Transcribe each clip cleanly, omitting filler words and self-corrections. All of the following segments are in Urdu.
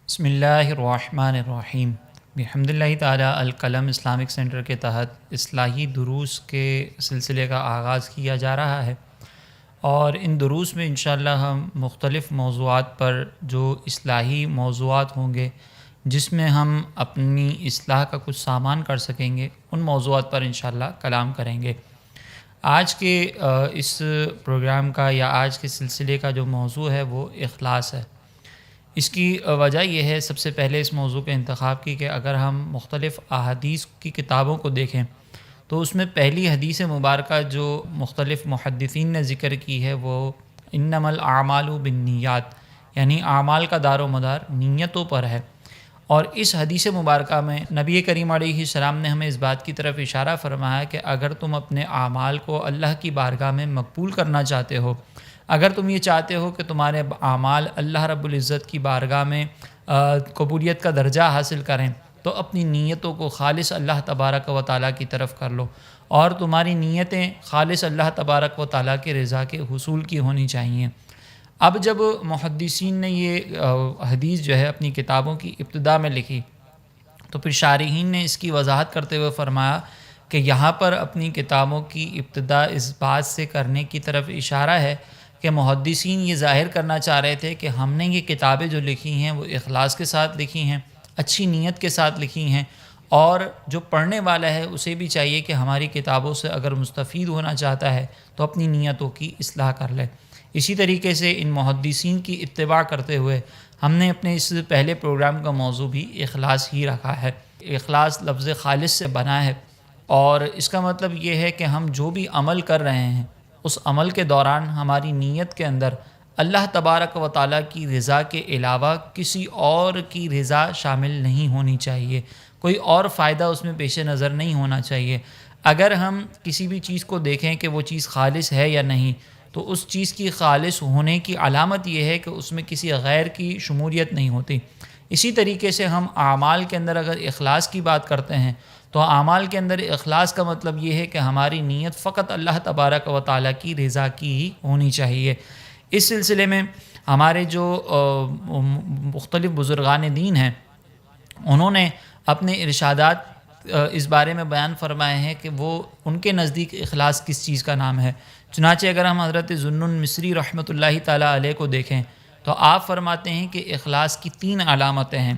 بسم اللہ الرحمن الرحیم۔ بحمد اللہ تعالی القلم اسلامک سینٹر کے تحت اصلاحی دروس کے سلسلے کا آغاز کیا جا رہا ہے، اور ان دروس میں انشاءاللہ ہم مختلف موضوعات پر جو اصلاحی موضوعات ہوں گے جس میں ہم اپنی اصلاح کا کچھ سامان کر سکیں گے، ان موضوعات پر انشاءاللہ کلام کریں گے۔ آج کے اس پروگرام کا یا آج کے سلسلے کا جو موضوع ہے وہ اخلاص ہے۔ اس کی وجہ یہ ہے سب سے پہلے اس موضوع کے انتخاب کی کہ اگر ہم مختلف احادیث کی کتابوں کو دیکھیں تو اس میں پہلی حدیث مبارکہ جو مختلف محدثین نے ذکر کی ہے وہ انما الاعمال بالنیات، یعنی اعمال کا دار و مدار نیتوں پر ہے۔ اور اس حدیث مبارکہ میں نبی کریم علیہ السلام نے ہمیں اس بات کی طرف اشارہ فرمایا کہ اگر تم اپنے اعمال کو اللہ کی بارگاہ میں مقبول کرنا چاہتے ہو، اگر تم یہ چاہتے ہو کہ تمہارے اعمال اللہ رب العزت کی بارگاہ میں قبولیت کا درجہ حاصل کریں، تو اپنی نیتوں کو خالص اللہ تبارک و تعالیٰ کی طرف کر لو، اور تمہاری نیتیں خالص اللہ تبارک و تعالیٰ کے رضا کے حصول کی ہونی چاہیے۔ اب جب محدثین نے یہ حدیث جو ہے اپنی کتابوں کی ابتدا میں لکھی تو پھر شارحین نے اس کی وضاحت کرتے ہوئے فرمایا کہ یہاں پر اپنی کتابوں کی ابتدا اس بات سے کرنے کی طرف اشارہ ہے کہ محدثین یہ ظاہر کرنا چاہ رہے تھے کہ ہم نے یہ کتابیں جو لکھی ہیں وہ اخلاص کے ساتھ لکھی ہیں، اچھی نیت کے ساتھ لکھی ہیں، اور جو پڑھنے والا ہے اسے بھی چاہیے کہ ہماری کتابوں سے اگر مستفید ہونا چاہتا ہے تو اپنی نیتوں کی اصلاح کر لے۔ اسی طریقے سے ان محدثین کی اتباع کرتے ہوئے ہم نے اپنے اس پہلے پروگرام کا موضوع بھی اخلاص ہی رکھا ہے۔ اخلاص لفظ خالص سے بنا ہے، اور اس کا مطلب یہ ہے کہ ہم جو بھی عمل کر رہے ہیں اس عمل کے دوران ہماری نیت کے اندر اللہ تبارک و تعالیٰ کی رضا کے علاوہ کسی اور کی رضا شامل نہیں ہونی چاہیے، کوئی اور فائدہ اس میں پیش نظر نہیں ہونا چاہیے۔ اگر ہم کسی بھی چیز کو دیکھیں کہ وہ چیز خالص ہے یا نہیں، تو اس چیز کی خالص ہونے کی علامت یہ ہے کہ اس میں کسی غیر کی شمولیت نہیں ہوتی۔ اسی طریقے سے ہم اعمال کے اندر اگر اخلاص کی بات کرتے ہیں تو اعمال کے اندر اخلاص کا مطلب یہ ہے کہ ہماری نیت فقط اللہ تبارک و تعالیٰ کی رضا کی ہی ہونی چاہیے۔ اس سلسلے میں ہمارے جو مختلف بزرگان دین ہیں انہوں نے اپنے ارشادات اس بارے میں بیان فرمائے ہیں کہ وہ ان کے نزدیک اخلاص کس چیز کا نام ہے۔ چنانچہ اگر ہم حضرت ذوالنون مصری رحمۃ اللہ تعالیٰ علیہ کو دیکھیں تو آپ فرماتے ہیں کہ اخلاص کی 3 علامتیں ہیں۔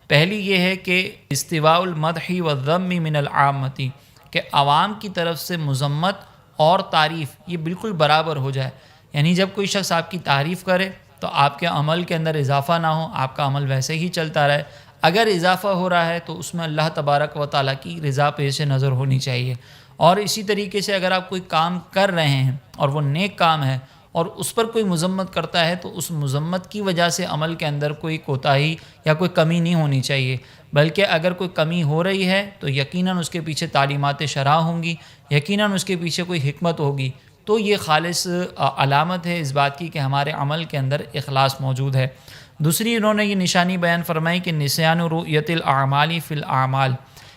پہلی یہ ہے کہ استواء المدح والذم من العامتی، کہ عوام کی طرف سے مذمت اور تعریف یہ بالکل برابر ہو جائے، یعنی جب کوئی شخص آپ کی تعریف کرے تو آپ کے عمل کے اندر اضافہ نہ ہو، آپ کا عمل ویسے ہی چلتا رہے۔ اگر اضافہ ہو رہا ہے تو اس میں اللہ تبارک و تعالیٰ کی رضا پیش نظر ہونی چاہیے۔ اور اسی طریقے سے اگر آپ کوئی کام کر رہے ہیں اور وہ نیک کام ہے اور اس پر کوئی مذمت کرتا ہے تو اس مذمت کی وجہ سے عمل کے اندر کوئی کوتاہی یا کوئی کمی نہیں ہونی چاہیے، بلکہ اگر کوئی کمی ہو رہی ہے تو یقیناً اس کے پیچھے تعلیمات شرع ہوں گی، یقیناً اس کے پیچھے کوئی حکمت ہوگی، تو یہ خالص علامت ہے اس بات کی کہ ہمارے عمل کے اندر اخلاص موجود ہے۔ دوسری انہوں نے یہ نشانی بیان فرمائی کہ نسیان رؤیت الاعمال فی الاعمال،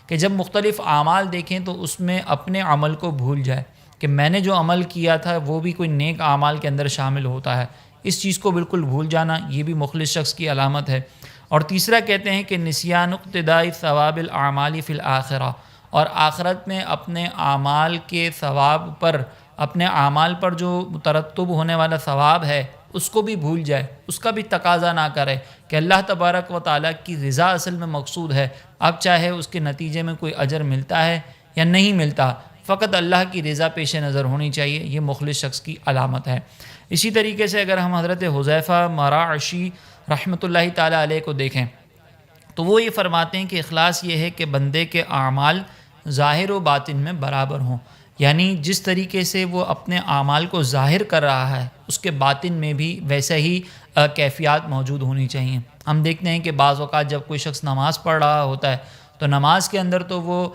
کہ جب مختلف اعمال دیکھیں تو اس میں اپنے عمل کو بھول جائے کہ میں نے جو عمل کیا تھا وہ بھی کوئی نیک اعمال کے اندر شامل ہوتا ہے، اس چیز کو بالکل بھول جانا یہ بھی مخلص شخص کی علامت ہے۔ اور تیسرا کہتے ہیں کہ نسیان اقتداء ثواب الاعمال فی الاخرہ، اور آخرت میں اپنے اعمال کے ثواب پر، اپنے اعمال پر جو مترتب ہونے والا ثواب ہے اس کو بھی بھول جائے، اس کا بھی تقاضا نہ کرے کہ اللہ تبارک و تعالیٰ کی رضا اصل میں مقصود ہے، اب چاہے اس کے نتیجے میں کوئی اجر ملتا ہے یا نہیں ملتا، فقط اللہ کی رضا پیش نظر ہونی چاہیے، یہ مخلص شخص کی علامت ہے۔ اسی طریقے سے اگر ہم حضرت حذیفہ مراعشی رحمۃ اللہ تعالیٰ علیہ کو دیکھیں تو وہ یہ فرماتے ہیں کہ اخلاص یہ ہے کہ بندے کے اعمال ظاہر و باطن میں برابر ہوں، یعنی جس طریقے سے وہ اپنے اعمال کو ظاہر کر رہا ہے اس کے باطن میں بھی ویسے ہی کیفیات موجود ہونی چاہیے۔ ہم دیکھتے ہیں کہ بعض اوقات جب کوئی شخص نماز پڑھ رہا ہوتا ہے تو نماز کے اندر تو وہ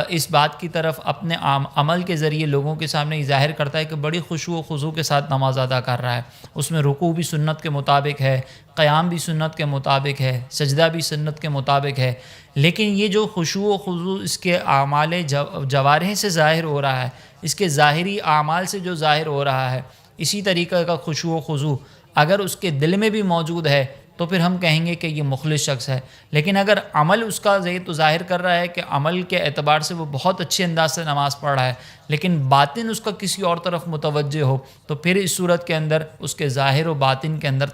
اس بات کی طرف اپنے عمل کے ذریعے لوگوں کے سامنے ظاہر کرتا ہے کہ بڑی خشوع و خضوع کے ساتھ نماز ادا کر رہا ہے، اس میں رکوع بھی سنت کے مطابق ہے، قیام بھی سنت کے مطابق ہے، سجدہ بھی سنت کے مطابق ہے، لیکن یہ جو خشوع و خضوع اس کے اعمال جوارح سے ظاہر ہو رہا ہے، اس کے ظاہری اعمال سے جو ظاہر ہو رہا ہے، اسی طریقے کا خشوع و خضوع اگر اس کے دل میں بھی موجود ہے تو پھر ہم کہیں گے کہ یہ مخلص شخص ہے. لیکن اگر عمل اس کا تو ظاہر کر رہا ہے کہ عمل کے اعتبار سے وہ بہت اچھے انداز سے نماز پڑھ رہا ہے، لیکن باطن اس کا کسی اور طرف متوجہ ہو، تو پھر اس صورت کے اندر اس کے ظاہر و باطن کے اندر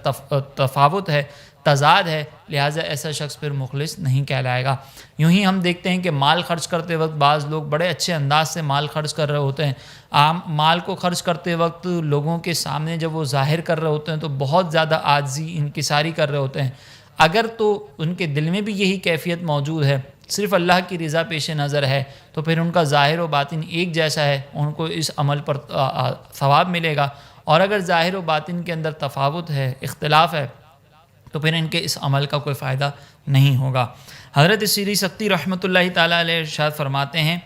تفاوت ہے، تضاد ہے، لہٰذا ایسا شخص پھر مخلص نہیں کہلائے گا. یوں ہی ہم دیکھتے ہیں کہ مال خرچ کرتے وقت بعض لوگ بڑے اچھے انداز سے مال خرچ کر رہے ہوتے ہیں. عام مال کو خرچ کرتے وقت لوگوں کے سامنے جب وہ ظاہر کر رہے ہوتے ہیں تو بہت زیادہ عاجزی انکساری کر رہے ہوتے ہیں. اگر تو ان کے دل میں بھی یہی کیفیت موجود ہے، صرف اللہ کی رضا پیش نظر ہے، تو پھر ان کا ظاہر و باطن ایک جیسا ہے، ان کو اس عمل پر ثواب ملے گا. اور اگر ظاہر و باطن کے اندر تفاوت ہے، اختلاف ہے، تو پھر ان کے اس عمل کا کوئی فائدہ نہیں ہوگا. حضرت سیری سکتی رحمۃ اللہ تعالیٰ علیہ ارشاد فرماتے ہیں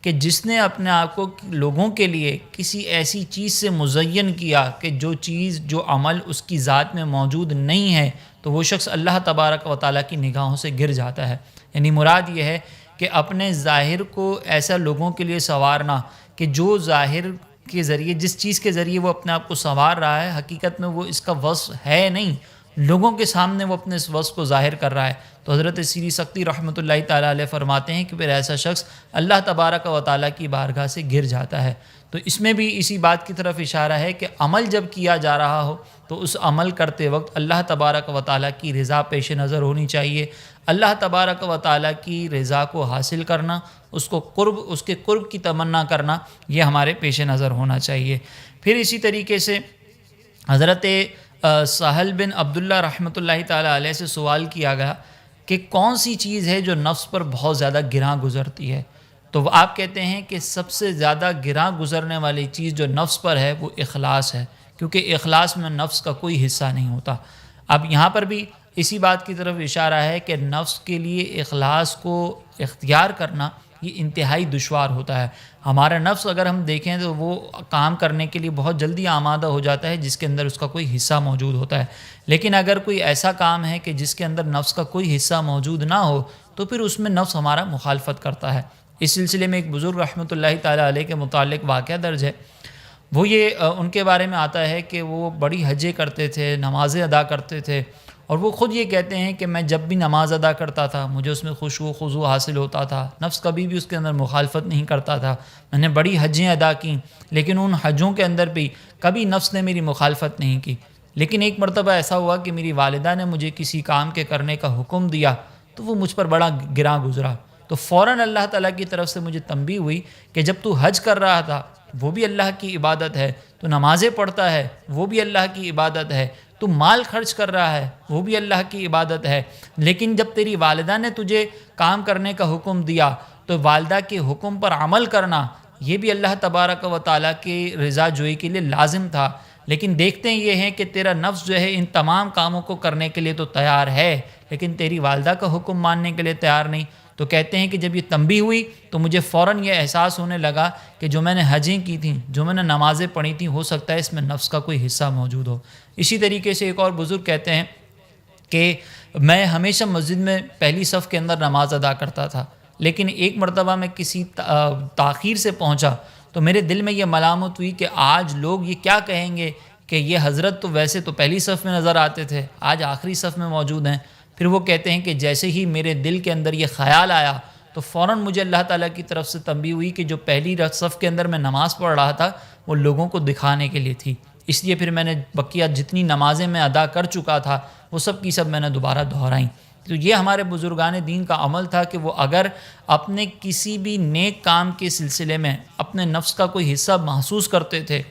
کہ جس نے اپنے آپ کو لوگوں کے لیے کسی ایسی چیز سے مزین کیا کہ جو چیز، جو عمل اس کی ذات میں موجود نہیں ہے، تو وہ شخص اللہ تبارک و تعالیٰ کی نگاہوں سے گر جاتا ہے. یعنی مراد یہ ہے کہ اپنے ظاہر کو ایسا لوگوں کے لیے سنوارنا کہ جو ظاہر کے ذریعے، جس چیز کے ذریعے وہ اپنے آپ کو سنوار رہا ہے، حقیقت میں وہ اس کا وصف ہے نہیں، لوگوں کے سامنے وہ اپنے اس وصف کو ظاہر کر رہا ہے. تو حضرت سیری سکتی رحمۃ اللہ تعالیٰ علیہ فرماتے ہیں کہ پھر ایسا شخص اللہ تبارک و تعالیٰ کی بارگاہ سے گر جاتا ہے. تو اس میں بھی اسی بات کی طرف اشارہ ہے کہ عمل جب کیا جا رہا ہو تو اس عمل کرتے وقت اللہ تبارک و تعالیٰ کی رضا پیش نظر ہونی چاہیے. اللہ تبارک و تعالیٰ کی رضا کو حاصل کرنا، اس کے قرب کی تمنا کرنا، یہ ہمارے پیش نظر ہونا چاہیے. پھر اسی طریقے سے حضرت سہل بن عبداللہ رحمۃ اللہ تعالیٰ علیہ سے سوال کیا گیا کہ کون سی چیز ہے جو نفس پر بہت زیادہ گراں گزرتی ہے؟ تو آپ کہتے ہیں کہ سب سے زیادہ گراں گزرنے والی چیز جو نفس پر ہے وہ اخلاص ہے، کیونکہ اخلاص میں نفس کا کوئی حصہ نہیں ہوتا. اب یہاں پر بھی اسی بات کی طرف اشارہ ہے کہ نفس کے لیے اخلاص کو اختیار کرنا یہ انتہائی دشوار ہوتا ہے. ہمارا نفس اگر ہم دیکھیں تو وہ کام کرنے کے لیے بہت جلدی آمادہ ہو جاتا ہے جس کے اندر اس کا کوئی حصہ موجود ہوتا ہے. لیکن اگر کوئی ایسا کام ہے کہ جس کے اندر نفس کا کوئی حصہ موجود نہ ہو تو پھر اس میں نفس ہمارا مخالفت کرتا ہے. اس سلسلے میں ایک بزرگ رحمۃ اللہ تعالیٰ علیہ کے متعلق واقعہ درج ہے. وہ یہ ان کے بارے میں آتا ہے کہ وہ بڑی حجیں کرتے تھے، نمازیں ادا کرتے تھے، اور وہ خود یہ کہتے ہیں کہ میں جب بھی نماز ادا کرتا تھا مجھے اس میں خشوع و خضوع حاصل ہوتا تھا، نفس کبھی بھی اس کے اندر مخالفت نہیں کرتا تھا. میں نے بڑی حجیں ادا کیں لیکن ان حجوں کے اندر بھی کبھی نفس نے میری مخالفت نہیں کی. لیکن ایک مرتبہ ایسا ہوا کہ میری والدہ نے مجھے کسی کام کے کرنے کا حکم دیا تو وہ مجھ پر بڑا گراں گزرا. تو فوراً اللہ تعالیٰ کی طرف سے مجھے تنبیہ ہوئی کہ جب تو حج کر رہا تھا وہ بھی اللہ کی عبادت ہے، تو نمازیں پڑھتا ہے وہ بھی اللہ کی عبادت ہے، تو مال خرچ کر رہا ہے وہ بھی اللہ کی عبادت ہے، لیکن جب تیری والدہ نے تجھے کام کرنے کا حکم دیا تو والدہ کے حکم پر عمل کرنا یہ بھی اللہ تبارک و تعالیٰ کی رضا جوئی کے لیے لازم تھا. لیکن دیکھتے ہیں یہ ہیں کہ تیرا نفس جو ہے ان تمام کاموں کو کرنے کے لیے تو تیار ہے لیکن تیری والدہ کا حکم ماننے کے لیے تیار نہیں. تو کہتے ہیں کہ جب یہ تنبیہ ہوئی تو مجھے فوراً یہ احساس ہونے لگا کہ جو میں نے حجیں کی تھیں، جو میں نے نمازیں پڑھی تھیں، ہو سکتا ہے اس میں نفس کا کوئی حصہ موجود ہو. اسی طریقے سے ایک اور بزرگ کہتے ہیں کہ میں ہمیشہ مسجد میں پہلی صف کے اندر نماز ادا کرتا تھا، لیکن ایک مرتبہ میں کسی تاخیر سے پہنچا تو میرے دل میں یہ ملامت ہوئی کہ آج لوگ یہ کیا کہیں گے کہ یہ حضرت تو ویسے تو پہلی صف میں نظر آتے تھے، آج آخری صف میں موجود ہیں. پھر وہ کہتے ہیں کہ جیسے ہی میرے دل کے اندر یہ خیال آیا تو فوراً مجھے اللہ تعالیٰ کی طرف سے تنبیہ ہوئی کہ جو پہلی صف کے اندر میں نماز پڑھ رہا تھا وہ لوگوں کو دکھانے کے لیے تھی، اس لیے پھر میں نے بقیہ جتنی نمازیں میں ادا کر چکا تھا وہ سب کی سب میں نے دوبارہ دہرائیں. تو یہ ہمارے بزرگان دین کا عمل تھا کہ وہ اگر اپنے کسی بھی نیک کام کے سلسلے میں اپنے نفس کا کوئی حصہ محسوس کرتے تھے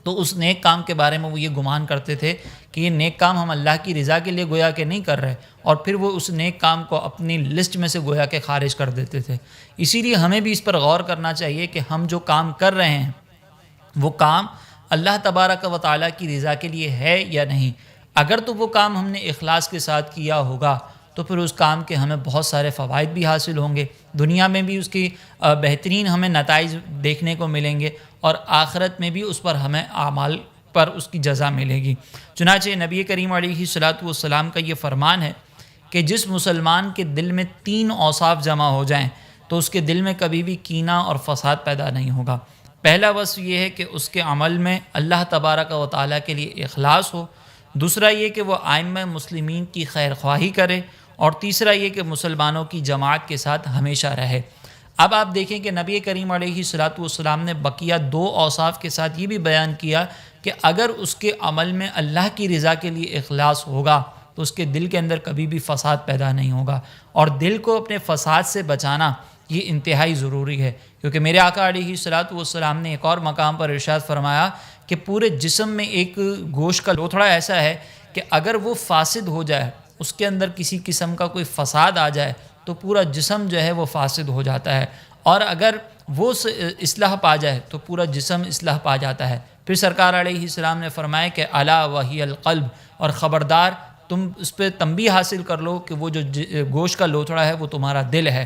تو اس نیک کام کے بارے میں وہ یہ گمان کرتے تھے کہ یہ نیک کام ہم اللہ کی رضا کے لیے گویا کہ نہیں کر رہے، اور پھر وہ اس نیک کام کو اپنی لسٹ میں سے گویا کہ خارج کر دیتے تھے. اسی لیے ہمیں بھی اس پر غور کرنا چاہیے کہ ہم جو کام کر رہے ہیں وہ کام اللہ تبارک و تعالیٰ کی رضا کے لیے ہے یا نہیں. اگر تو وہ کام ہم نے اخلاص کے ساتھ کیا ہوگا تو پھر اس کام کے ہمیں بہت سارے فوائد بھی حاصل ہوں گے، دنیا میں بھی اس کی بہترین ہمیں نتائج دیکھنے کو ملیں گے، اور آخرت میں بھی اس پر ہمیں اعمال پر اس کی جزا ملے گی. چنانچہ نبی کریم علیہ الصلاۃ والسلام کا یہ فرمان ہے کہ جس مسلمان کے دل میں 3 اوصاف جمع ہو جائیں تو اس کے دل میں کبھی بھی کینہ اور فساد پیدا نہیں ہوگا. پہلا وصف یہ ہے کہ اس کے عمل میں اللہ تبارک و تعالیٰ کے لیے اخلاص ہو، دوسرا یہ کہ وہ ائمہ مسلمین کی خیر خواہی کرے، اور تیسرا یہ کہ مسلمانوں کی جماعت کے ساتھ ہمیشہ رہے۔ اب آپ دیکھیں کہ نبی کریم علیہ الصلاۃ والسلام نے بقیہ دو اوصاف کے ساتھ یہ بھی بیان کیا کہ اگر اس کے عمل میں اللہ کی رضا کے لیے اخلاص ہوگا تو اس کے دل کے اندر کبھی بھی فساد پیدا نہیں ہوگا، اور دل کو اپنے فساد سے بچانا یہ انتہائی ضروری ہے، کیونکہ میرے آقا علیہ الصلاۃ والسلام نے ایک اور مقام پر ارشاد فرمایا کہ پورے جسم میں ایک گوشت کا لوتھڑا ایسا ہے کہ اگر وہ فاسد ہو جائے، اس کے اندر کسی قسم کا کوئی فساد آ جائے تو پورا جسم جو ہے وہ فاسد ہو جاتا ہے، اور اگر وہ اصلاح پا جائے تو پورا جسم اصلاح پا جاتا ہے۔ پھر سرکار علیہ السلام نے فرمایا کہ الا وہی القلب، اور خبردار تم اس پہ تنبیہ حاصل کر لو کہ وہ جو گوشت کا لوتھڑا ہے وہ تمہارا دل ہے،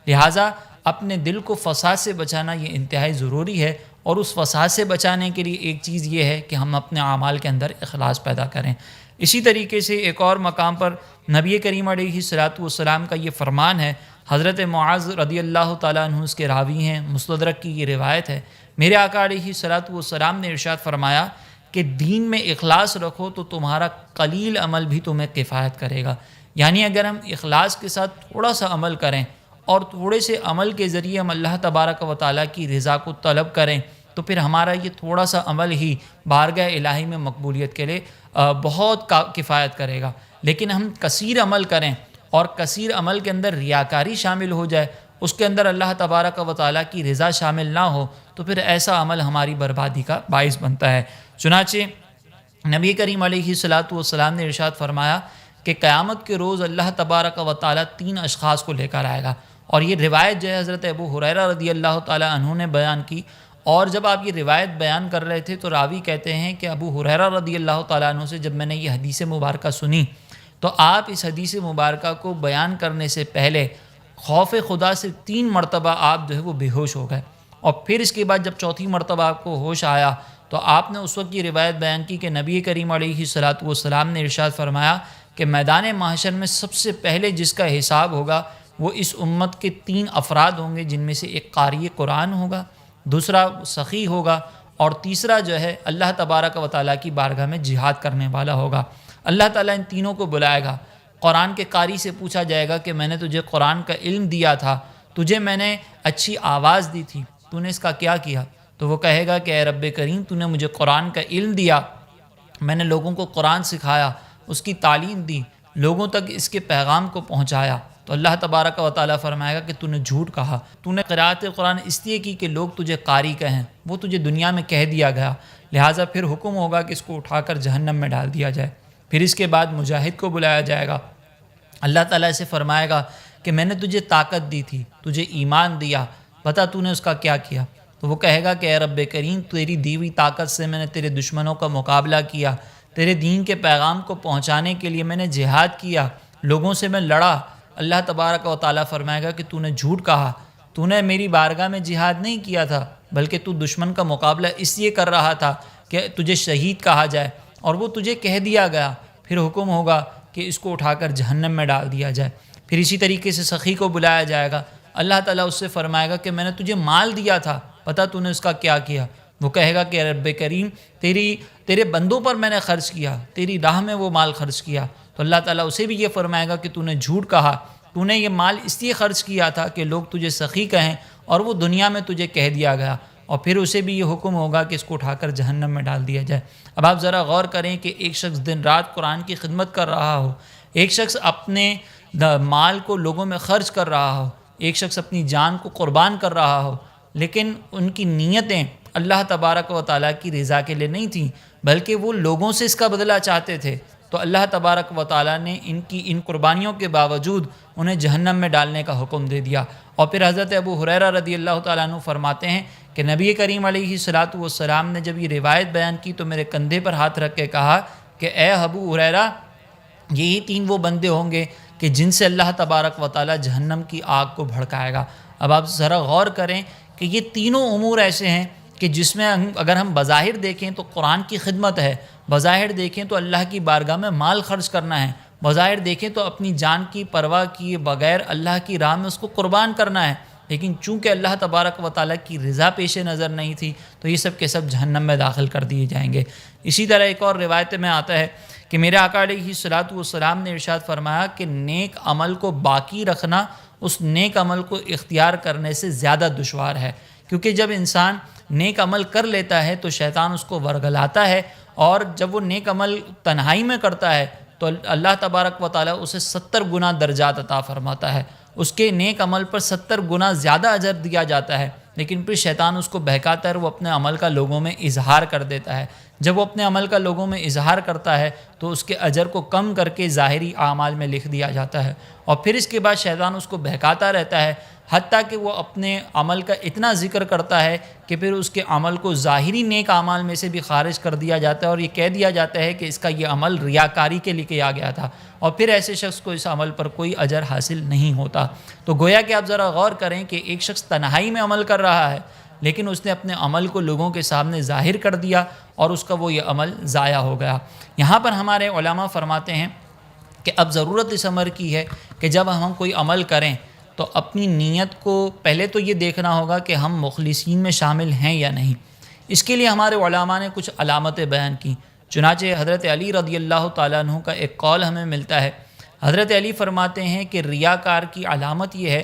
لہٰذا اپنے دل کو فساد سے بچانا یہ انتہائی ضروری ہے، اور اس فساد سے بچانے کے لیے ایک چیز یہ ہے کہ ہم اپنے اعمال کے اندر اخلاص پیدا کریں۔ اسی طریقے سے ایک اور مقام پر نبی کریم علیہ الصلاۃ والسلام کا یہ فرمان ہے، حضرت معاذ رضی اللہ تعالیٰ عنہ اس کے راوی ہیں، مستدرک کی یہ روایت ہے، میرے آقا علیہ الصلاۃ والسلام نے ارشاد فرمایا کہ دین میں اخلاص رکھو تو تمہارا قلیل عمل بھی تمہیں کفایت کرے گا، یعنی اگر ہم اخلاص کے ساتھ تھوڑا سا عمل کریں اور تھوڑے سے عمل کے ذریعے ہم اللہ تبارک و تعالیٰ کی رضا کو طلب کریں تو پھر ہمارا یہ تھوڑا سا عمل ہی بارگاہ الہی میں مقبولیت کے لیے بہت کفایت کرے گا۔ لیکن ہم کثیر عمل کریں اور کثیر عمل کے اندر ریاکاری شامل ہو جائے، اس کے اندر اللہ تبارک و تعالیٰ کی رضا شامل نہ ہو، تو پھر ایسا عمل ہماری بربادی کا باعث بنتا ہے۔ چنانچہ نبی کریم علیہ الصلاۃ والسلام نے ارشاد فرمایا کہ قیامت کے روز اللہ تبارک و تعالیٰ 3 اشخاص کو لے کر آئے گا، اور یہ روایت جو ہے حضرت ابو ہریرہ رضی اللہ تعالیٰ عنہ نے بیان کی، اور جب آپ یہ روایت بیان کر رہے تھے تو راوی کہتے ہیں کہ ابو ہریرہ رضی اللہ تعالیٰ عنہ سے جب میں نے یہ حدیث مبارکہ سنی تو آپ اس حدیث مبارکہ کو بیان کرنے سے پہلے خوف خدا سے 3 مرتبہ آپ جو ہے وہ بے ہوش ہو گئے، اور پھر اس کے بعد جب چوتھی مرتبہ آپ کو ہوش آیا تو آپ نے اس وقت یہ روایت بیان کی کہ نبی کریم علیہ الصلاۃ والسلام نے ارشاد فرمایا کہ میدان محشر میں سب سے پہلے جس کا حساب ہوگا وہ اس امت کے 3 افراد ہوں گے، جن میں سے ایک قاری قرآن ہوگا، دوسرا سخی ہوگا، اور تیسرا جو ہے اللہ تبارک و تعالیٰ کی بارگاہ میں جہاد کرنے والا ہوگا۔ اللہ تعالیٰ ان تینوں کو بلائے گا، قرآن کے قاری سے پوچھا جائے گا کہ میں نے تجھے قرآن کا علم دیا تھا، تجھے میں نے اچھی آواز دی تھی، تو نے اس کا کیا کیا؟ تو وہ کہے گا کہ اے رب کریم تو نے مجھے قرآن کا علم دیا، میں نے لوگوں کو قرآن سکھایا، اس کی تعلیم دی، لوگوں تک اس کے پیغام کو پہنچایا، تو اللہ تبارک و تعالیٰ فرمائے گا کہ تو نے جھوٹ کہا، تو نے قرأت قرآن اس لیے کی کہ لوگ تجھے قاری کہیں، وہ تجھے دنیا میں کہہ دیا گیا، لہٰذا پھر حکم ہوگا کہ اس کو اٹھا کر جہنم میں ڈال دیا جائے۔ پھر اس کے بعد مجاہد کو بلایا جائے گا، اللہ تعالیٰ سے فرمائے گا کہ میں نے تجھے طاقت دی تھی، تجھے ایمان دیا، بتا تو نے اس کا کیا کیا؟ تو وہ کہے گا کہ اے رب کریم تیری دی ہوئی طاقت سے میں نے تیرے دشمنوں کا مقابلہ کیا، تیرے دین کے پیغام کو پہنچانے کے لیے میں نے جہاد کیا، لوگوں سے میں لڑا۔ اللہ تبارک و تعالیٰ فرمائے گا کہ تو نے جھوٹ کہا، تو نے میری بارگاہ میں جہاد نہیں کیا تھا، بلکہ تو دشمن کا مقابلہ اس لیے کر رہا تھا کہ تجھے شہید کہا جائے، اور وہ تجھے کہہ دیا گیا۔ پھر حکم ہوگا کہ اس کو اٹھا کر جہنم میں ڈال دیا جائے۔ پھر اسی طریقے سے سخی کو بلایا جائے گا، اللہ تعالیٰ اس سے فرمائے گا کہ میں نے تجھے مال دیا تھا، پتہ تو نے اس کا کیا کیا؟ وہ کہے گا کہ رب کریم تیرے بندوں پر میں نے خرچ کیا، تیری راہ میں وہ مال خرچ کیا۔ تو اللہ تعالیٰ اسے بھی یہ فرمائے گا کہ تو نے جھوٹ کہا، تو نے یہ مال اس لیے خرچ کیا تھا کہ لوگ تجھے سخی کہیں، اور وہ دنیا میں تجھے کہہ دیا گیا۔ اور پھر اسے بھی یہ حکم ہوگا کہ اس کو اٹھا کر جہنم میں ڈال دیا جائے۔ اب آپ ذرا غور کریں کہ ایک شخص دن رات قرآن کی خدمت کر رہا ہو، ایک شخص اپنے مال کو لوگوں میں خرچ کر رہا ہو، ایک شخص اپنی جان کو قربان کر رہا ہو، لیکن ان کی نیتیں اللہ تبارک و تعالیٰ کی رضا کے لیے نہیں تھیں، بلکہ وہ لوگوں سے اس کا بدلہ چاہتے تھے، تو اللہ تبارک و تعالیٰ نے ان قربانیوں کے باوجود انہیں جہنم میں ڈالنے کا حکم دے دیا۔ اور پھر حضرت ابو ہریرہ رضی اللہ تعالیٰ عنہ فرماتے ہیں کہ نبی کریم علیہ الصلاۃ والسلام نے جب یہ روایت بیان کی تو میرے کندھے پر ہاتھ رکھ کے کہا کہ اے ابو ہریرہ، یہی 3 وہ بندے ہوں گے کہ جن سے اللہ تبارک و تعالیٰ جہنم کی آگ کو بھڑکائے گا۔ اب آپ ذرا غور کریں کہ یہ تینوں امور ایسے ہیں کہ جس میں اگر ہم بظاہر دیکھیں تو قرآن کی خدمت ہے، بظاہر دیکھیں تو اللہ کی بارگاہ میں مال خرچ کرنا ہے، بظاہر دیکھیں تو اپنی جان کی پرواہ کیے بغیر اللہ کی راہ میں اس کو قربان کرنا ہے، لیکن چونکہ اللہ تبارک و تعالیٰ کی رضا پیش نظر نہیں تھی تو یہ سب کے سب جہنم میں داخل کر دیے جائیں گے۔ اسی طرح ایک اور روایت میں آتا ہے کہ میرے آقا علیہ الصلوۃ والسلام نے ارشاد فرمایا کہ نیک عمل کو باقی رکھنا اس نیک عمل کو اختیار کرنے سے زیادہ دشوار ہے، کیونکہ جب انسان نیک عمل کر لیتا ہے تو شیطان اس کو ورگلاتا ہے، اور جب وہ نیک عمل تنہائی میں کرتا ہے تو اللہ تبارک و تعالیٰ اسے 70 گنا درجات عطا فرماتا ہے، اس کے نیک عمل پر 70 گنا زیادہ اجر دیا جاتا ہے۔ لیکن پھر شیطان اس کو بہکاتا ہے اور وہ اپنے عمل کا لوگوں میں اظہار کر دیتا ہے۔ جب وہ اپنے عمل کا لوگوں میں اظہار کرتا ہے تو اس کے اجر کو کم کر کے ظاہری اعمال میں لکھ دیا جاتا ہے، اور پھر اس کے بعد شیطان اس کو بہکاتا رہتا ہے، حتیٰ کہ وہ اپنے عمل کا اتنا ذکر کرتا ہے کہ پھر اس کے عمل کو ظاہری نیک اعمال میں سے بھی خارج کر دیا جاتا ہے، اور یہ کہہ دیا جاتا ہے کہ اس کا یہ عمل ریاکاری کے لیے کیا گیا تھا، اور پھر ایسے شخص کو اس عمل پر کوئی اجر حاصل نہیں ہوتا۔ تو گویا کہ آپ ذرا غور کریں کہ ایک شخص تنہائی میں عمل کر رہا ہے، لیکن اس نے اپنے عمل کو لوگوں کے سامنے ظاہر کر دیا اور اس کا وہ یہ عمل ضائع ہو گیا۔ یہاں پر ہمارے علماء فرماتے ہیں کہ اب ضرورت اس امر کی ہے کہ جب ہم کوئی عمل کریں تو اپنی نیت کو پہلے تو یہ دیکھنا ہوگا کہ ہم مخلصین میں شامل ہیں یا نہیں۔ اس کے لیے ہمارے علماء نے کچھ علامتیں بیان کی، چنانچہ حضرت علی رضی اللہ تعالیٰ عنہ کا ایک قول ہمیں ملتا ہے۔ حضرت علی فرماتے ہیں کہ ریاکار کی علامت یہ ہے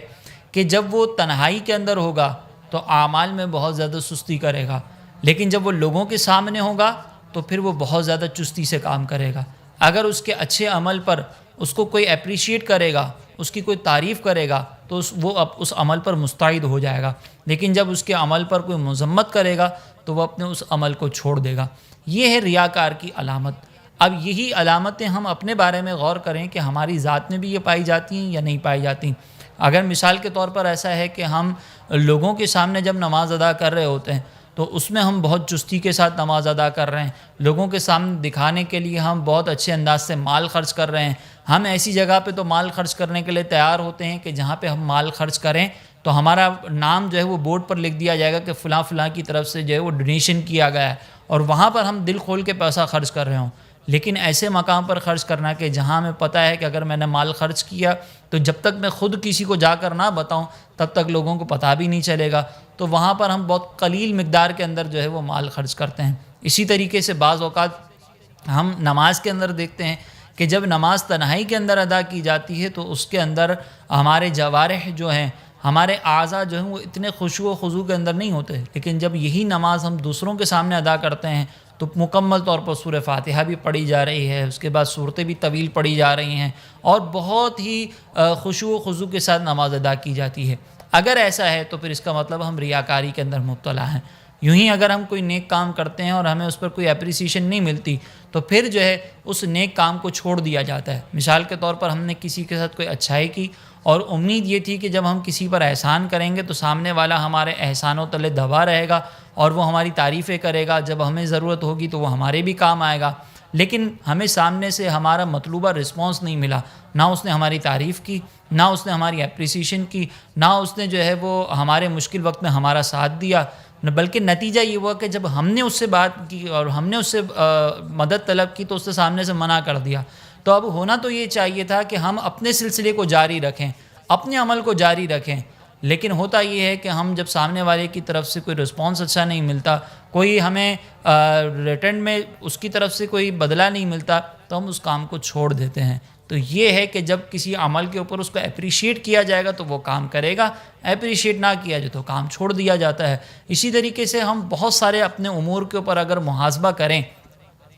کہ جب وہ تنہائی کے اندر ہوگا تو اعمال میں بہت زیادہ سستی کرے گا، لیکن جب وہ لوگوں کے سامنے ہوگا تو پھر وہ بہت زیادہ چستی سے کام کرے گا۔ اگر اس کے اچھے عمل پر اس کو کوئی اپریشیٹ کرے گا، اس کی کوئی تعریف کرے گا تو وہ اب اس عمل پر مستعد ہو جائے گا، لیکن جب اس کے عمل پر کوئی مذمت کرے گا تو وہ اپنے اس عمل کو چھوڑ دے گا۔ یہ ہے ریاکار کی علامت۔ اب یہی علامتیں ہم اپنے بارے میں غور کریں کہ ہماری ذات میں بھی یہ پائی جاتی ہیں یا نہیں پائی جاتی۔ اگر مثال کے طور پر ایسا ہے کہ ہم لوگوں کے سامنے جب نماز ادا کر رہے ہوتے ہیں تو اس میں ہم بہت چستی کے ساتھ نماز ادا کر رہے ہیں، لوگوں کے سامنے دکھانے کے لیے ہم بہت اچھے انداز سے مال خرچ کر رہے ہیں، ہم ایسی جگہ پہ تو مال خرچ کرنے کے لیے تیار ہوتے ہیں کہ جہاں پہ ہم مال خرچ کریں تو ہمارا نام جو ہے وہ بورڈ پر لکھ دیا جائے گا کہ فلاں فلاں کی طرف سے جو ہے وہ ڈونیشن کیا گیا ہے، اور وہاں پر ہم دل کھول کے پیسہ خرچ کر رہے ہوں۔ لیکن ایسے مقام پر خرچ کرنا کہ جہاں ہمیں پتہ ہے کہ اگر میں نے مال خرچ کیا تو جب تک میں خود کسی کو جا کر نہ بتاؤں تب تک لوگوں کو پتہ بھی نہیں چلے گا، تو وہاں پر ہم بہت قلیل مقدار کے اندر جو ہے وہ مال خرچ کرتے ہیں۔ اسی طریقے سے بعض اوقات ہم نماز کے اندر دیکھتے ہیں کہ جب نماز تنہائی کے اندر ادا کی جاتی ہے تو اس کے اندر ہمارے جوارح جو ہیں، ہمارے اعضاء جو ہیں وہ اتنے خشوع و خضوع کے اندر نہیں ہوتے، لیکن جب یہی نماز ہم دوسروں کے سامنے ادا کرتے ہیں تو مکمل طور پر سورہ فاتحہ بھی پڑھی جا رہی ہے، اس کے بعد صورتیں بھی طویل پڑھی جا رہی ہیں، اور بہت ہی خشوع و خضوع کے ساتھ نماز ادا کی جاتی ہے۔ اگر ایسا ہے تو پھر اس کا مطلب ہم ریاکاری کے اندر مبتلا ہیں۔ یوں ہی اگر ہم کوئی نیک کام کرتے ہیں اور ہمیں اس پر کوئی اپریسیشن نہیں ملتی تو پھر جو ہے اس نیک کام کو چھوڑ دیا جاتا ہے۔ مثال کے طور پر ہم نے کسی کے ساتھ کوئی اچھائی کی اور امید یہ تھی کہ جب ہم کسی پر احسان کریں گے تو سامنے والا ہمارے احسانوں تلے دبا رہے گا اور وہ ہماری تعریفیں کرے گا، جب ہمیں ضرورت ہوگی تو وہ ہمارے بھی کام آئے گا، لیکن ہمیں سامنے سے ہمارا مطلوبہ رسپانس نہیں ملا، نہ اس نے ہماری تعریف کی، نہ اس نے ہماری اپریسیشن کی، نہ اس نے جو ہے وہ ہمارے مشکل وقت میں ہمارا ساتھ دیا، بلکہ نتیجہ یہ ہوا کہ جب ہم نے اس سے بات کی اور ہم نے اس سے مدد طلب کی تو اس نے سامنے سے منع کر دیا۔ تو اب ہونا تو یہ چاہیے تھا کہ ہم اپنے سلسلے کو جاری رکھیں، اپنے عمل کو جاری رکھیں، لیکن ہوتا یہ ہے کہ ہم جب سامنے والے کی طرف سے کوئی رسپانس اچھا نہیں ملتا، کوئی ہمیں ریٹرن میں اس کی طرف سے کوئی بدلہ نہیں ملتا تو ہم اس کام کو چھوڑ دیتے ہیں۔ تو یہ ہے کہ جب کسی عمل کے اوپر اس کو اپریشیٹ کیا جائے گا تو وہ کام کرے گا، اپریشیٹ نہ کیا جائے تو کام چھوڑ دیا جاتا ہے۔ اسی طریقے سے ہم بہت سارے اپنے امور کے اوپر اگر محاسبہ کریں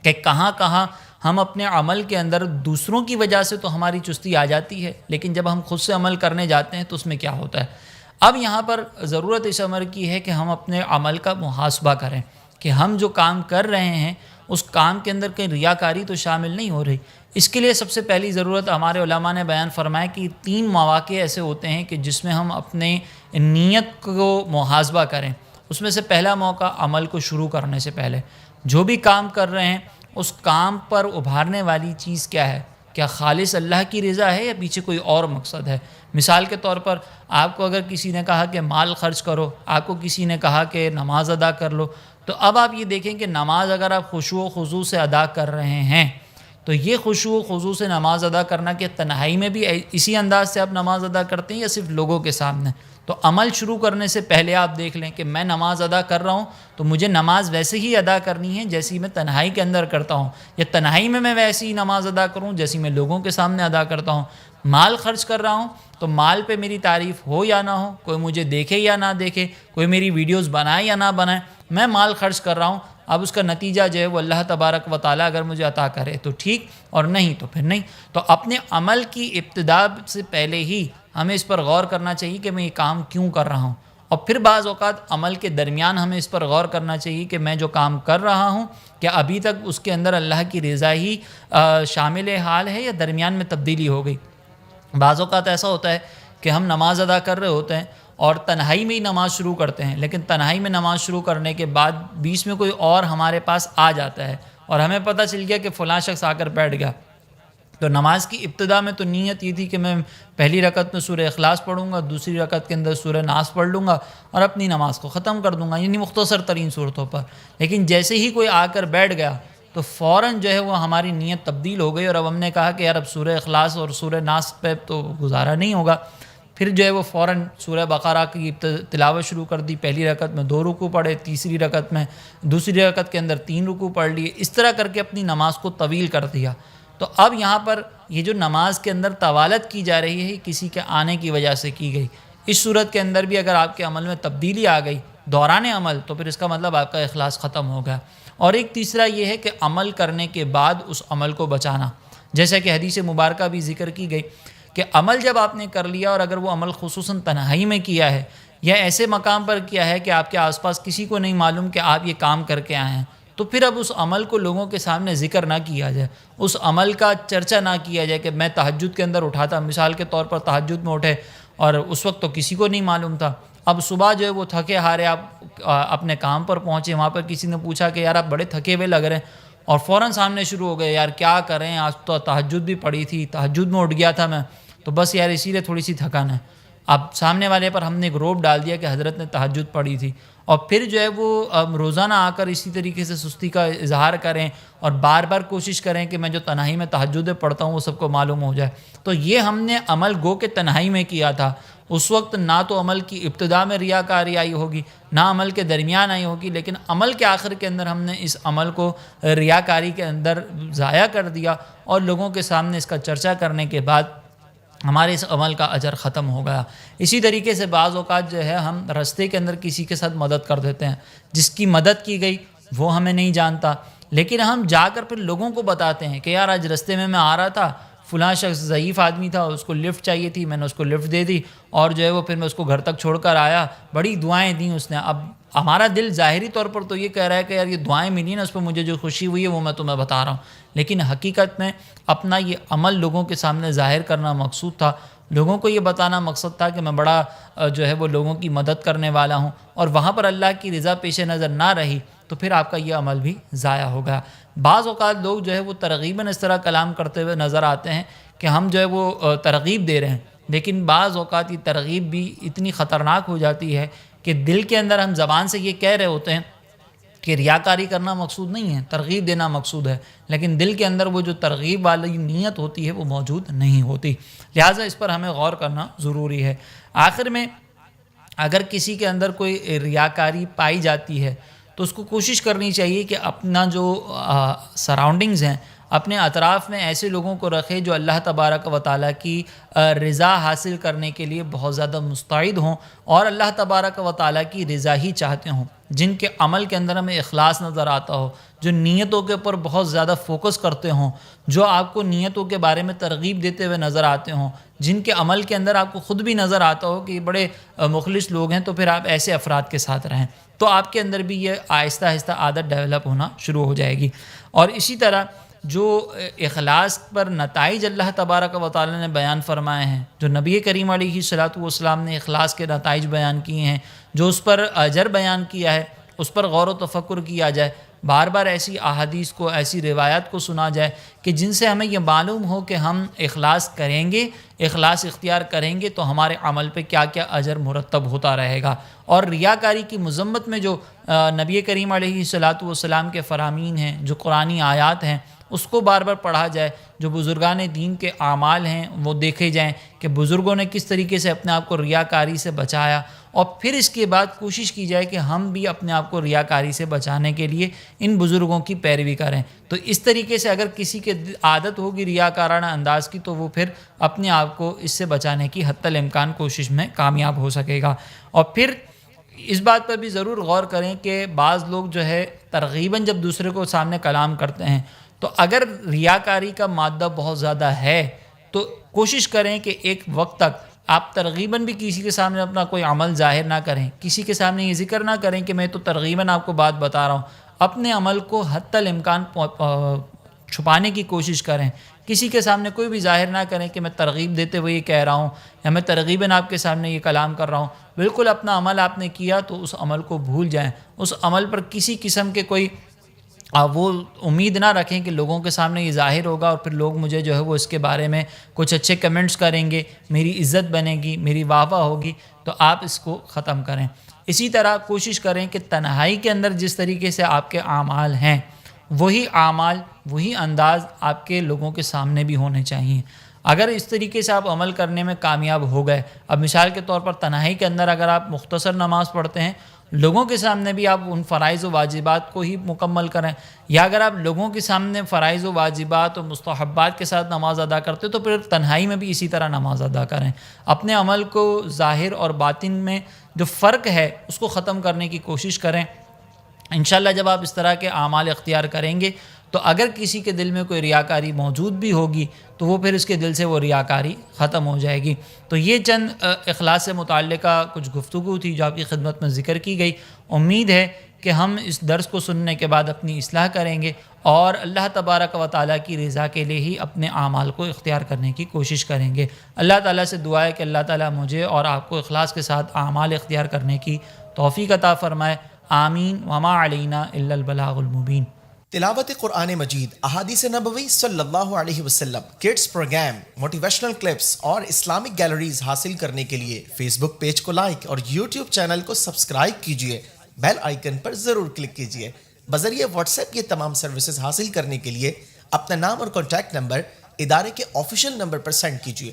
کہ کہاں کہاں ہم اپنے عمل کے اندر دوسروں کی وجہ سے تو ہماری چستی آ جاتی ہے، لیکن جب ہم خود سے عمل کرنے جاتے ہیں تو اس میں کیا ہوتا ہے۔ اب یہاں پر ضرورت اس امر کی ہے کہ ہم اپنے عمل کا محاسبہ کریں کہ ہم جو کام کر رہے ہیں اس کام کے اندر کہیں ریاکاری تو شامل نہیں ہو رہی۔ اس کے لیے سب سے پہلی ضرورت ہمارے علماء نے بیان فرمایا کہ 3 مواقع ایسے ہوتے ہیں کہ جس میں ہم اپنے نیت کو محاسبہ کریں۔ اس میں سے پہلا موقع عمل کو شروع کرنے سے پہلے، جو بھی کام کر رہے ہیں اس کام پر ابھارنے والی چیز کیا ہے، کیا خالص اللہ کی رضا ہے یا پیچھے کوئی اور مقصد ہے۔ مثال کے طور پر آپ کو اگر کسی نے کہا کہ مال خرچ کرو، آپ کو کسی نے کہا کہ نماز ادا کر لو، تو اب آپ یہ دیکھیں کہ نماز اگر آپ خشوع و خضوع سے ادا کر رہے ہیں تو یہ خشوع و خضوع سے نماز ادا کرنا کہ تنہائی میں بھی اسی انداز سے آپ نماز ادا کرتے ہیں یا صرف لوگوں کے سامنے؟ تو عمل شروع کرنے سے پہلے آپ دیکھ لیں کہ میں نماز ادا کر رہا ہوں تو مجھے نماز ویسے ہی ادا کرنی ہے جیسی میں تنہائی کے اندر کرتا ہوں، یا تنہائی میں ویسی ہی نماز ادا کروں جیسی میں لوگوں کے سامنے ادا کرتا ہوں۔ مال خرچ کر رہا ہوں تو مال پہ میری تعریف ہو یا نہ ہو، کوئی مجھے دیکھے یا نہ دیکھے، کوئی میری ویڈیوز بنائے یا نہ بنائے، میں مال خرچ کر رہا ہوں، اب اس کا نتیجہ جو ہے وہ اللہ تبارک و تعالیٰ اگر مجھے عطا کرے تو ٹھیک، اور نہیں تو پھر نہیں۔ تو اپنے عمل کی ابتدا سے پہلے ہی ہمیں اس پر غور کرنا چاہیے کہ میں یہ کام کیوں کر رہا ہوں، اور پھر بعض اوقات عمل کے درمیان ہمیں اس پر غور کرنا چاہیے کہ میں جو کام کر رہا ہوں کیا ابھی تک اس کے اندر اللہ کی رضا ہی شامل حال ہے یا درمیان میں تبدیلی ہو گئی۔ بعض اوقات ایسا ہوتا ہے کہ ہم نماز ادا کر رہے ہوتے ہیں اور تنہائی میں ہی نماز شروع کرتے ہیں، لیکن تنہائی میں نماز شروع کرنے کے بعد بیچ میں کوئی اور ہمارے پاس آ جاتا ہے اور ہمیں پتہ چل گیا کہ فلاں شخص آ کر بیٹھ گیا۔ تو نماز کی ابتدا میں تو نیت یہ تھی کہ میں پہلی رکعت میں سورہ اخلاص پڑھوں گا، دوسری رکعت کے اندر سورہ ناس پڑھ لوں گا اور اپنی نماز کو ختم کر دوں گا، یعنی مختصر ترین صورتوں پر۔ لیکن جیسے ہی کوئی آ کر بیٹھ گیا تو فوراً جو ہے وہ ہماری نیت تبدیل ہو گئی، اور اب ہم نے کہا کہ یار اب سورہ اخلاص اور سورہ ناس پہ تو گزارا نہیں ہوگا۔ پھر جو ہے وہ فوراً سورہ بقرہ کی تلاوت شروع کر دی، پہلی رکعت میں 2 رکوع پڑھے، تیسری رکعت میں دوسری رکعت کے اندر 3 رکوع پڑھ لیے، اس طرح کر کے اپنی نماز کو طویل کر دیا۔ تو اب یہاں پر یہ جو نماز کے اندر طوالت کی جا رہی ہے کسی کے آنے کی وجہ سے کی گئی، اس صورت کے اندر بھی اگر آپ کے عمل میں تبدیلی آ گئی دوران عمل تو پھر اس کا مطلب آپ کا اخلاص ختم ہو گیا۔ اور ایک تیسرا یہ ہے کہ عمل کرنے کے بعد اس عمل کو بچانا، جیسا کہ حدیث مبارکہ بھی ذکر کی گئی کہ عمل جب آپ نے کر لیا اور اگر وہ عمل خصوصاً تنہائی میں کیا ہے یا ایسے مقام پر کیا ہے کہ آپ کے آس پاس کسی کو نہیں معلوم کہ آپ یہ کام کر کے آئے ہیں، تو پھر اب اس عمل کو لوگوں کے سامنے ذکر نہ کیا جائے، اس عمل کا چرچا نہ کیا جائے کہ میں تہجد کے اندر اٹھا تھا، مثال کے طور پر تہجد میں اٹھے اور اس وقت تو کسی کو نہیں معلوم تھا، اب صبح جو ہے وہ تھکے ہارے آپ اپنے کام پر پہنچے، وہاں پر کسی نے پوچھا کہ یار آپ بڑے تھکے ہوئے لگ رہے ہیں، اور فوراً سامنے شروع ہو گئے یار کیا کریں، آج تو تہجد بھی پڑھی تھی، تہجد میں اٹھ گیا تھا میں، تو بس یار اسی لیے تھوڑی سی تھکان ہے۔ اب سامنے والے پر ہم نے ایک روب ڈال دیا کہ حضرت نے تہجد پڑھی تھی، اور پھر جو ہے وہ روزانہ آ کر اسی طریقے سے سستی کا اظہار کریں اور بار بار کوشش کریں کہ میں جو تنہائی میں تہجد پڑھتا ہوں وہ سب کو معلوم ہو جائے۔ تو یہ ہم نے عمل گو کہ تنہائی میں کیا تھا، اس وقت نہ تو عمل کی ابتدا میں ریاکاری آئی ہوگی نہ عمل کے درمیان آئی ہوگی، لیکن عمل کے آخر کے اندر ہم نے اس عمل کو ریاکاری کے اندر ضائع کر دیا، اور لوگوں کے سامنے اس کا چرچا کرنے کے بعد ہمارے اس عمل کا اجر ختم ہو گیا۔ اسی طریقے سے بعض اوقات جو ہے ہم رستے کے اندر کسی کے ساتھ مدد کر دیتے ہیں، جس کی مدد کی گئی وہ ہمیں نہیں جانتا، لیکن ہم جا کر پھر لوگوں کو بتاتے ہیں کہ یار آج رستے میں آ رہا تھا، فلاں شخص ضعیف آدمی تھا، اس کو لفٹ چاہیے تھی، میں نے اس کو لفٹ دے دی، اور جو ہے وہ پھر میں اس کو گھر تک چھوڑ کر آیا، بڑی دعائیں دیں اس نے۔ اب ہمارا دل ظاہری طور پر تو یہ کہہ رہا ہے کہ یار یہ دعائیں ملی نا، اس پہ مجھے جو خوشی ہوئی ہے وہ میں تمہیں بتا رہا ہوں، لیکن حقیقت میں اپنا یہ عمل لوگوں کے سامنے ظاہر کرنا مقصود تھا، لوگوں کو یہ بتانا مقصد تھا کہ میں بڑا جو ہے وہ لوگوں کی مدد کرنے والا ہوں، اور وہاں پر اللہ کی رضا پیش نظر نہ رہی تو پھر آپ کا یہ عمل بھی ضائع ہو گیا۔ بعض اوقات لوگ جو ہے وہ ترغیباً اس طرح کلام کرتے ہوئے نظر آتے ہیں کہ ہم جو ہے وہ ترغیب دے رہے ہیں، لیکن بعض اوقات یہ ترغیب بھی اتنی خطرناک ہو جاتی ہے کہ دل کے اندر ہم زبان سے یہ کہہ رہے ہوتے ہیں کہ ریاکاری کرنا مقصود نہیں ہے، ترغیب دینا مقصود ہے، لیکن دل کے اندر وہ جو ترغیب والی نیت ہوتی ہے وہ موجود نہیں ہوتی، لہٰذا اس پر ہمیں غور کرنا ضروری ہے۔ آخر میں اگر کسی کے اندر کوئی ریاکاری پائی جاتی ہے تو اس کو کوشش کرنی چاہیے کہ اپنا جو سراؤنڈنگز ہیں، اپنے اطراف میں ایسے لوگوں کو رکھے جو اللہ تبارک و تعالیٰ کی رضا حاصل کرنے کے لیے بہت زیادہ مستعد ہوں اور اللہ تبارک و تعالیٰ کی رضا ہی چاہتے ہوں، جن کے عمل کے اندر ہمیں اخلاص نظر آتا ہو، جو نیتوں کے اوپر بہت زیادہ فوکس کرتے ہوں، جو آپ کو نیتوں کے بارے میں ترغیب دیتے ہوئے نظر آتے ہوں، جن کے عمل کے اندر آپ کو خود بھی نظر آتا ہو کہ یہ بڑے مخلص لوگ ہیں، تو پھر آپ ایسے افراد کے ساتھ رہیں، تو آپ کے اندر بھی یہ آہستہ آہستہ عادت ڈیولپ ہونا شروع ہو جائے گی۔ اور اسی طرح جو اخلاص پر نتائج اللہ تبارک و تعالیٰ نے بیان فرمائے ہیں، جو نبی کریم علیہ الصلاۃ والسلام نے اخلاص کے نتائج بیان کیے ہیں، جو اس پر اجر بیان کیا ہے، اس پر غور و تفکر کیا جائے، بار بار ایسی احادیث کو، ایسی روایات کو سنا جائے کہ جن سے ہمیں یہ معلوم ہو کہ ہم اخلاص کریں گے، اخلاص اختیار کریں گے تو ہمارے عمل پہ کیا کیا اجر مرتب ہوتا رہے گا۔ اور ریاکاری کی مذمت میں جو نبی کریم علیہ الصلاۃ والسلام کے فرامین ہیں، جو قرآنی آیات ہیں، اس کو بار بار پڑھا جائے، جو بزرگان دین کے اعمال ہیں وہ دیکھے جائیں کہ بزرگوں نے کس طریقے سے اپنے آپ کو ریاکاری سے بچایا، اور پھر اس کے بعد کوشش کی جائے کہ ہم بھی اپنے آپ کو ریاکاری سے بچانے کے لیے ان بزرگوں کی پیروی کریں۔ تو اس طریقے سے اگر کسی کے عادت ہوگی ریاکارانہ انداز کی، تو وہ پھر اپنے آپ کو اس سے بچانے کی حتی الامکان کوشش میں کامیاب ہو سکے گا۔ اور پھر اس بات پر بھی ضرور غور کریں کہ بعض لوگ جو ہے ترغیباً جب دوسرے کو سامنے کلام کرتے ہیں، تو اگر ریاکاری کا مادہ بہت زیادہ ہے تو کوشش کریں کہ ایک وقت تک آپ ترغیباً بھی کسی کے سامنے اپنا کوئی عمل ظاہر نہ کریں، کسی کے سامنے یہ ذکر نہ کریں کہ میں تو ترغیباً آپ کو بات بتا رہا ہوں، اپنے عمل کو حتی الامکان چھپانے کی کوشش کریں، کسی کے سامنے کوئی بھی ظاہر نہ کریں کہ میں ترغیب دیتے ہوئے یہ کہہ رہا ہوں یا میں ترغیباً آپ کے سامنے یہ کلام کر رہا ہوں۔ بالکل اپنا عمل آپ نے کیا تو اس عمل کو بھول جائیں، اس عمل پر کسی قسم کے کوئی وہ امید نہ رکھیں کہ لوگوں کے سامنے یہ ظاہر ہوگا اور پھر لوگ مجھے جو ہے وہ اس کے بارے میں کچھ اچھے کمنٹس کریں گے، میری عزت بنے گی، میری واہ واہ ہوگی، تو آپ اس کو ختم کریں۔ اسی طرح کوشش کریں کہ تنہائی کے اندر جس طریقے سے آپ کے اعمال ہیں، وہی اعمال، وہی انداز آپ کے لوگوں کے سامنے بھی ہونے چاہیے۔ اگر اس طریقے سے آپ عمل کرنے میں کامیاب ہو گئے، اب مثال کے طور پر تنہائی کے اندر اگر آپ مختصر نماز پڑھتے ہیں، لوگوں کے سامنے بھی آپ ان فرائض و واجبات کو ہی مکمل کریں، یا اگر آپ لوگوں کے سامنے فرائض و واجبات و مستحبات کے ساتھ نماز ادا کرتے تو پھر تنہائی میں بھی اسی طرح نماز ادا کریں۔ اپنے عمل کو ظاہر اور باطن میں جو فرق ہے اس کو ختم کرنے کی کوشش کریں۔ انشاءاللہ جب آپ اس طرح کے اعمال اختیار کریں گے تو اگر کسی کے دل میں کوئی ریاکاری موجود بھی ہوگی تو وہ پھر اس کے دل سے وہ ریاکاری ختم ہو جائے گی۔ تو یہ چند اخلاص سے متعلقہ کچھ گفتگو تھی جو آپ کی خدمت میں ذکر کی گئی۔ امید ہے کہ ہم اس درس کو سننے کے بعد اپنی اصلاح کریں گے اور اللہ تبارک و تعالیٰ کی رضا کے لیے ہی اپنے اعمال کو اختیار کرنے کی کوشش کریں گے۔ اللہ تعالیٰ سے دعا ہے کہ اللہ تعالیٰ مجھے اور آپ کو اخلاص کے ساتھ اعمال اختیار کرنے کی توفیق عطا فرمائے۔ آمین وما علینا الا البلاغ المبین۔ تلاوت قرآن مجید، احادیث نبوی صلی اللہ علیہ وسلم، کڈز پروگرام، موٹیویشنل کلپس اور اسلامک گیلریز حاصل کرنے کے لیے فیس بک پیج کو لائک اور یوٹیوب چینل کو سبسکرائب کیجیے، بیل آئیکن پر ضرور کلک کیجیے۔ بذریعہ واٹس ایپ یہ تمام سروسز حاصل کرنے کے لیے اپنا نام اور کانٹیکٹ نمبر ادارے کے آفیشیل نمبر پر سینڈ کیجیے۔